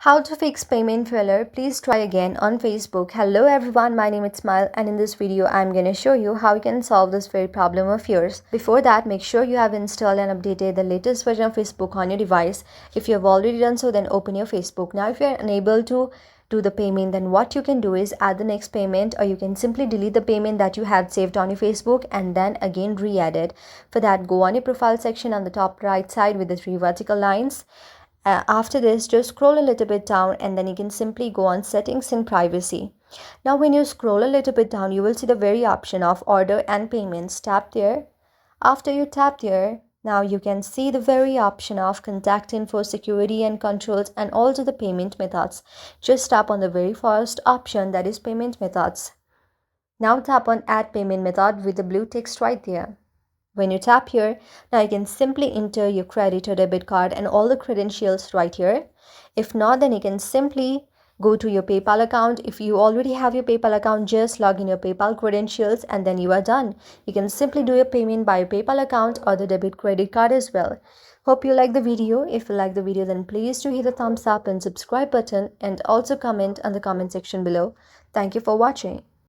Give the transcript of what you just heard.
How to fix payment failure? Please try again on Facebook. Hello everyone, my name is Smile and in this video I'm going to show you how you can solve this very problem of yours. Before that, make sure you have installed and updated the latest version of Facebook on your device. If you have already done so, then open your Facebook. Now if you are unable to do the payment, then what you can do is add the next payment, or you can simply delete the payment that you had saved on your Facebook and then again re-add it. For that, go on your profile section on the top right side with the three vertical lines. After this, just scroll a little bit down and then you can simply go on settings and privacy. Now when you scroll a little bit down, you will see the very option of order and payments. Tap there. After you tap there, now you can see the very option of contact info, security and controls, and also the payment methods. Just tap on the very first option, that is payment methods. Now tap on add payment method with the blue text right there. When you tap here, now you can simply enter your credit or debit card and all the credentials right here. If not, then you can simply go to your PayPal account. If you already have your PayPal account, just log in your PayPal credentials and then you are done. You can simply do your payment by your PayPal account or the debit credit card as well. Hope you like the video. If you like the video, then please do hit the thumbs up and subscribe button and also comment on the comment section below. Thank you for watching.